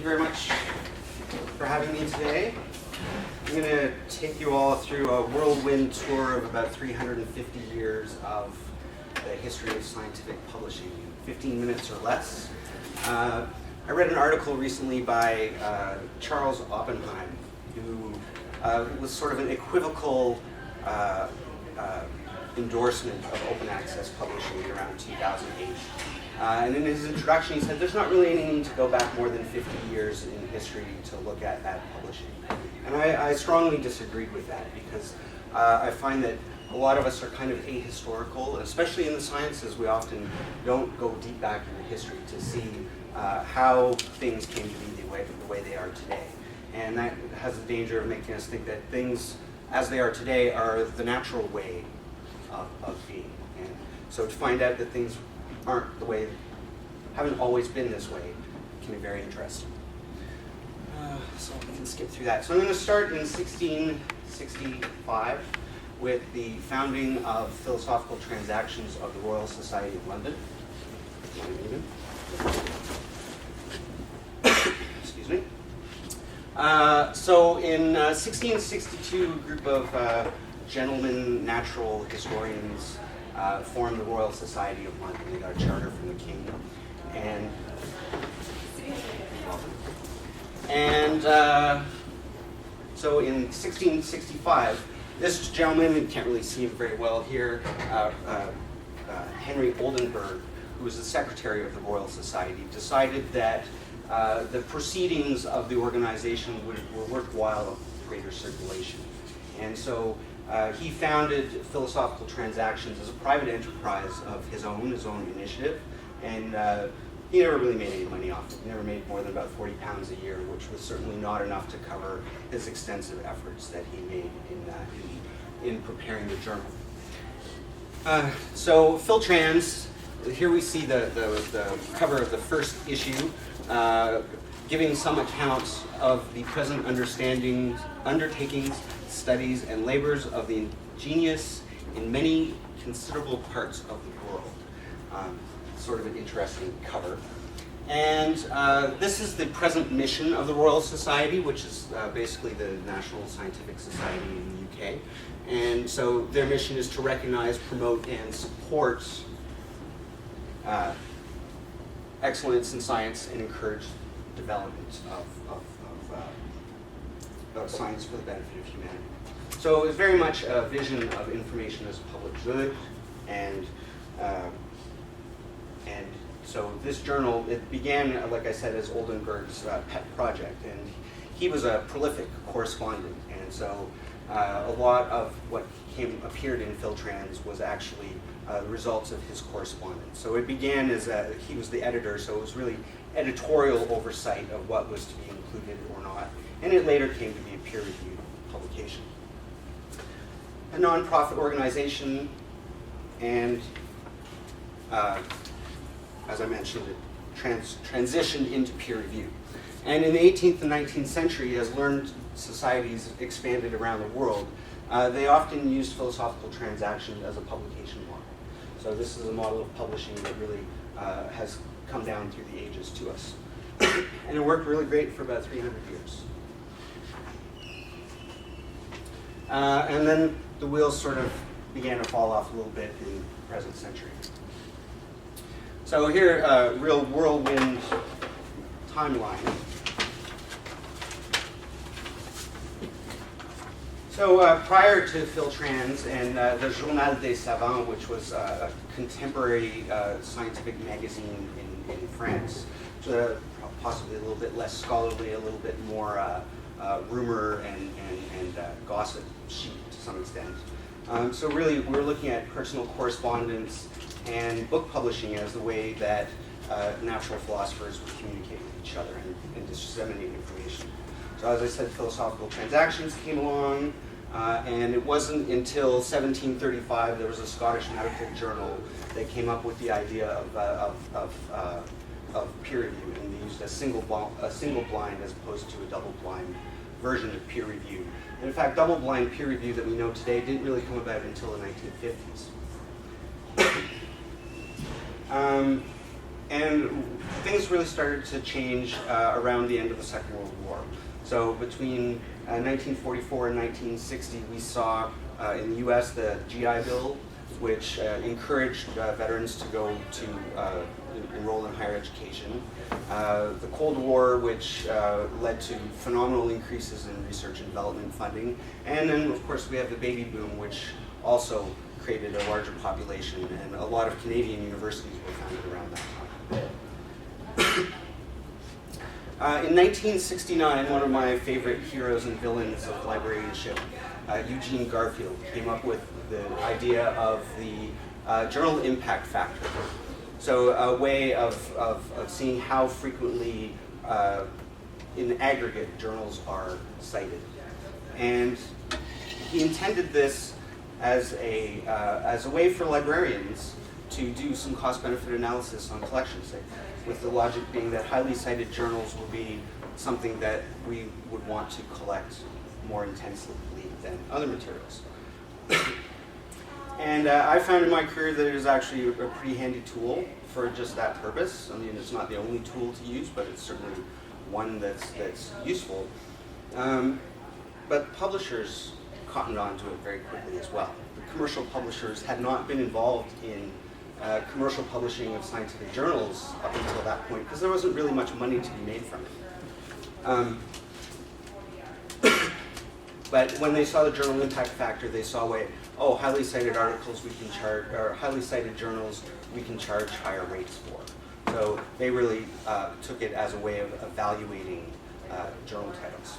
you very much for having me today. I'm going to take you all through a whirlwind tour of about 350 years of the history of scientific publishing in 15 minutes or less. I read an article recently by Charles Oppenheim, who was sort of an equivocal endorsement of open access publishing around 2008. And in his introduction, he said there's not really any need to go back more than 50 years in history to look at publishing. And I strongly disagreed with that because I find that a lot of us are kind of ahistorical, especially in the sciences. We often don't go deep back into history to see how things came to be the way they are today. And that has the danger of making us think that things as they are today are the natural way of being. And so to find out that things aren't the way, haven't always been this way, can be very interesting. So we can skip through that. So I'm going to start in 1665 with the founding of Philosophical Transactions of the Royal Society of London. Excuse me. So in 1662, a group of gentlemen natural historians formed the Royal Society of London. They got a charter from the king, and so in 1665, this gentleman, you can't really see him very well here, Henry Oldenburg, who was the secretary of the Royal Society, decided that the proceedings of the organization were worthwhile of greater circulation. And so he founded Philosophical Transactions as a private enterprise of his own initiative, and he never really made any money off it. He never made more than about £40 a year, which was certainly not enough to cover his extensive efforts that he made in preparing the journal. So Philtrans, here we see the cover of the first issue, giving some accounts of the present undertakings, studies, and labors of the ingenious in many considerable parts of the world. Sort of an interesting cover. And this is the present mission of the Royal Society, which is basically the National Scientific Society in the UK. And so their mission is to recognize, promote, and support excellence in science and encourage development of science for the benefit of humanity. So it's very much a vision of information as public good, and so this journal, it began, like I said, as Oldenburg's pet project, and he was a prolific correspondent, and so a lot of what appeared in Philtrans was actually the results of his correspondence. So it began as he was the editor, so it was really editorial oversight of what was to be included or not, and it later came to be a peer-reviewed publication. A non-profit organization, and as I mentioned, it transitioned into peer review. And in the 18th and 19th century, as learned societies expanded around the world, they often used Philosophical Transactions as a publication model. So this is a model of publishing that really has come down through the ages to us. And it worked really great for about 300 years. And then the wheels sort of began to fall off a little bit in the present century. So here, a real whirlwind timeline. So prior to Philtrans and the Journal des Savants, which was a contemporary scientific magazine in France, possibly a little bit less scholarly, a little bit more rumor and gossip sheet to some extent. So really, we're looking at personal correspondence and book publishing as the way that natural philosophers would communicate with each other and disseminate information. So as I said, Philosophical Transactions came along, and it wasn't until 1735 there was a Scottish medical journal that came up with the idea of peer review, and they used a single blind as opposed to a double-blind version of peer review. And in fact, double-blind peer review that we know today didn't really come about until the 1950s. And things really started to change around the end of the Second World War. So between 1944 and 1960, we saw in the US the GI Bill, which encouraged veterans to go to enroll in higher education. The Cold War, which led to phenomenal increases in research and development funding. And then, of course, we have the baby boom, which also created a larger population, and a lot of Canadian universities were founded around that time. In 1969, one of my favorite heroes and villains of librarianship, Eugene Garfield, came up with the idea of the journal impact factor. So a way of seeing how frequently, in aggregate, journals are cited. And he intended this as a way for librarians to do some cost-benefit analysis on collection sake, with the logic being that highly cited journals will be something that we would want to collect more intensely than other materials. And I found in my career that it is actually a pretty handy tool for just that purpose. I mean, it's not the only tool to use, but it's certainly one that's useful. But publishers cottoned on to it very quickly as well. The commercial publishers had not been involved in commercial publishing of scientific journals up until that point, because there wasn't really much money to be made from it. But when they saw the journal impact factor, they saw, oh, highly cited articles we can charge, or highly cited journals we can charge higher rates for. So they really took it as a way of evaluating journal titles.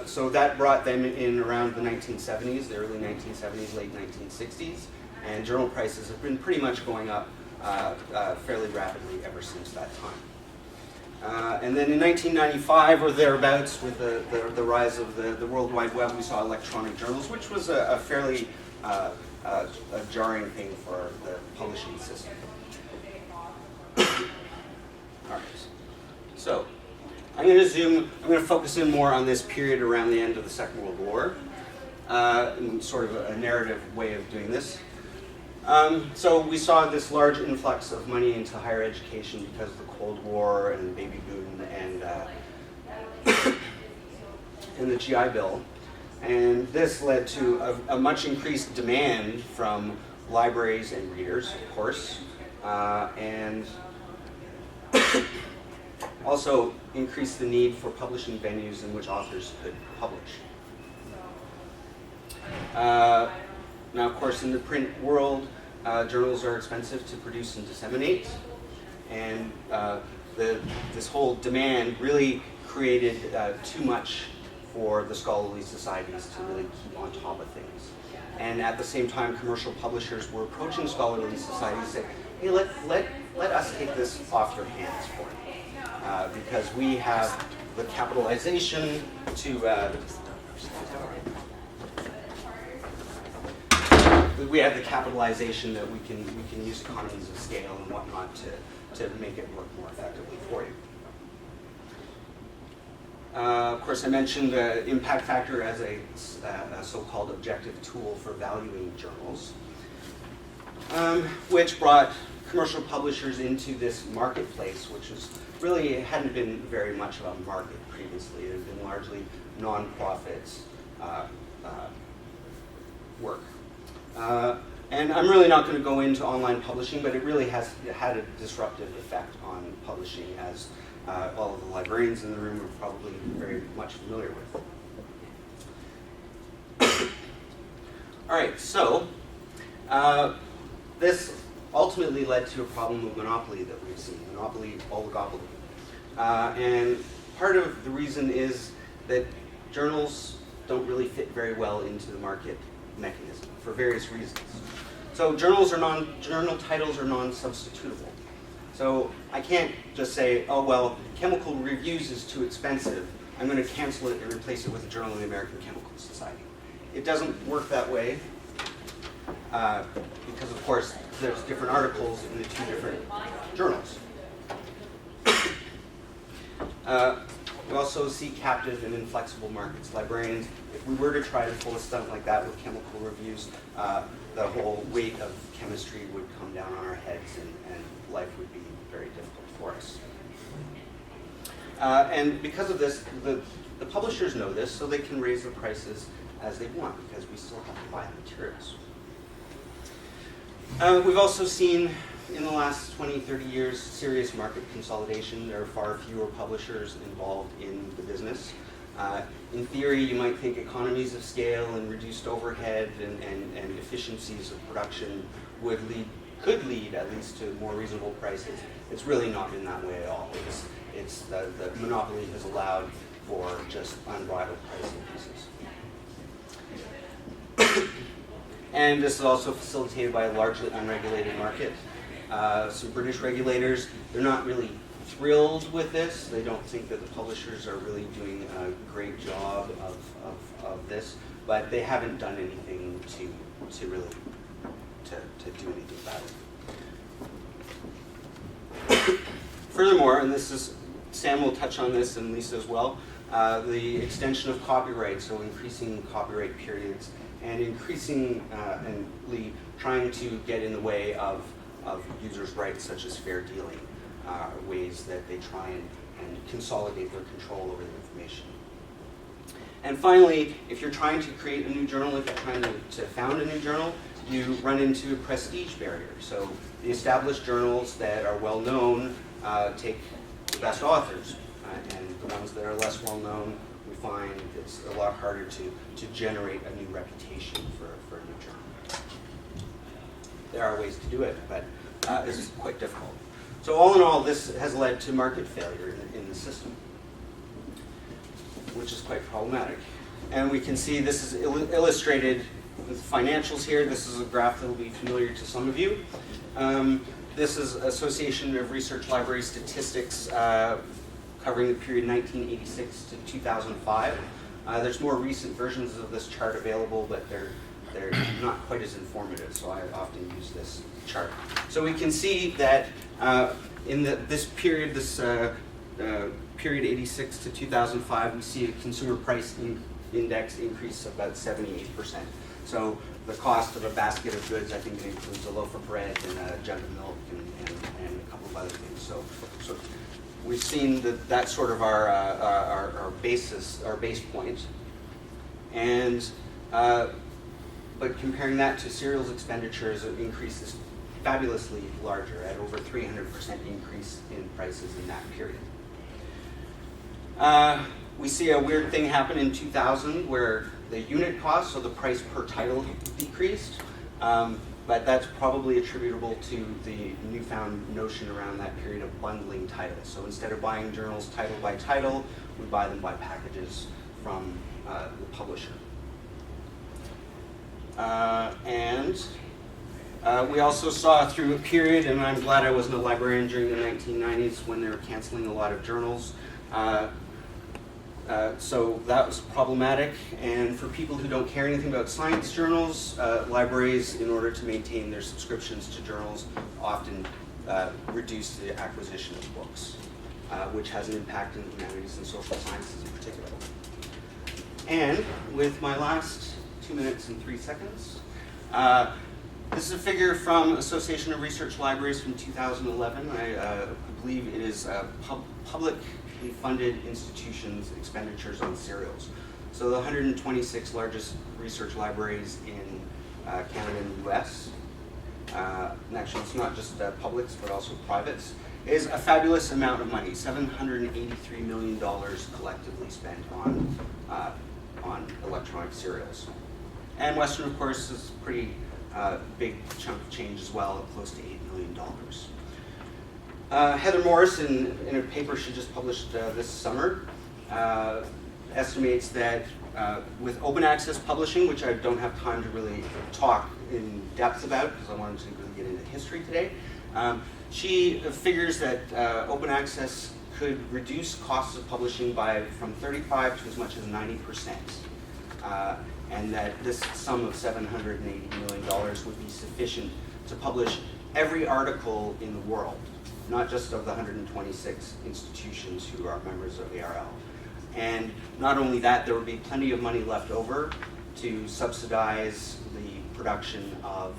So that brought them in around the 1970s, the early 1970s, late 1960s, and journal prices have been pretty much going up fairly rapidly ever since that time. And then in 1995 or thereabouts, with the rise of the World Wide Web, we saw electronic journals, which was a fairly a jarring thing for the publishing system. All right. So I'm going to focus in more on this period around the end of the Second World War, in sort of a narrative way of doing this. So we saw this large influx of money into higher education because of the Cold War and the baby boom and the GI Bill. And this led to a much increased demand from libraries and readers, of course, and also increased the need for publishing venues in which authors could publish. Now, of course, in the print world, journals are expensive to produce and disseminate, and this whole demand really created too much for the scholarly societies to really keep on top of things. And at the same time, commercial publishers were approaching scholarly societies and saying, hey, let us take this off your hands for you, because we have the capitalization to that we can use economies of scale and whatnot to make it work more effectively for you. Of course, I mentioned the impact factor as a so-called objective tool for valuing journals, which brought commercial publishers into this marketplace, which really hadn't been very much of a market previously. It had been largely non-profit work. And I'm really not going to go into online publishing, but it really has had a disruptive effect on publishing, as all of the librarians in the room are probably very much familiar with. All right, so this ultimately led to a problem of monopoly that we've seen, monopoly, oligopoly. And part of the reason is that journals don't really fit very well into the market mechanism for various reasons. So journal titles are non-substitutable. So I can't just say, oh well, chemical reviews is too expensive, I'm going to cancel it and replace it with a journal of the American Chemical Society. It doesn't work that way, because of course there's different articles in the two different journals. We also see captive and inflexible markets. Librarians, if we were to try to pull a stunt like that with chemical reviews, the whole weight of chemistry would come down on our heads, and life would be very difficult for us. And because of this, the publishers know this, so they can raise the prices as they want, because we still have to buy the materials. We've also seen in the last 20, 30 years serious market consolidation. There are far fewer publishers involved in the business. In theory, you might think economies of scale and reduced overhead and efficiencies of production could lead at least to more reasonable prices. It's really not been that way at all. It's the monopoly has allowed for just unbridled price increases. And this is also facilitated by a largely unregulated market. Some British regulators, they're not really thrilled with this. They don't think that the publishers are really doing a great job of this, but they haven't done anything to really do anything about it. Furthermore, and this is, Sam will touch on this and Lisa as well, the extension of copyright, so increasing copyright periods and increasingly trying to get in the way of users' rights, such as fair dealing, ways that they try and consolidate their control over the information. And finally, if you're trying to create a new journal, if you're trying to found a new journal, you run into a prestige barrier. So the established journals that are well known take the best authors, and the ones that are less well known, we find it's a lot harder to generate a new reputation for a new journal. There are ways to do it, but it's quite difficult. So all in all, this has led to market failure in the system, which is quite problematic. And we can see this is illustrated with financials here. This is a graph that will be familiar to some of you. This is Association of Research Library Statistics covering the period 1986 to 2005. There's more recent versions of this chart available, but they're not quite as informative, so I often use this chart. So we can see that in this period, period 86 to 2005, we see a consumer price index increase of about 78%. So the cost of a basket of goods, I think it includes a loaf of bread and a jug of milk and a couple of other things. So we've seen that's sort of our base point. And but comparing that to cereals expenditures, it increases fabulously larger at over 300% increase in prices in that period. We see a weird thing happen in 2000 where the unit cost, so the price per title, decreased, but that's probably attributable to the newfound notion around that period of bundling titles. So instead of buying journals title by title, we buy them by packages from the publisher. We also saw through a period, and I'm glad I wasn't a librarian during the 1990s when they were canceling a lot of journals. So that was problematic, and for people who don't care anything about science journals, libraries, in order to maintain their subscriptions to journals, often reduce the acquisition of books, which has an impact in the humanities and social sciences in particular. And with my last 2 minutes and 3 seconds, this is a figure from Association of Research Libraries from 2011. I believe it is publicly funded institutions' expenditures on serials. So the 126 largest research libraries in Canada and the US, and actually it's not just publics but also privates, is a fabulous amount of money, $783 million collectively spent on electronic serials. And Western, of course, is a pretty big chunk of change as well, close to $8 million. Heather Morris, in a paper she just published this summer, estimates that with open access publishing, which I don't have time to really talk in depth about because I wanted to really get into history today, she figures that open access could reduce costs of publishing from 35 to as much as 90%. And that this sum of $780 million would be sufficient to publish every article in the world, not just of the 126 institutions who are members of ARL. And not only that, there would be plenty of money left over to subsidize the production of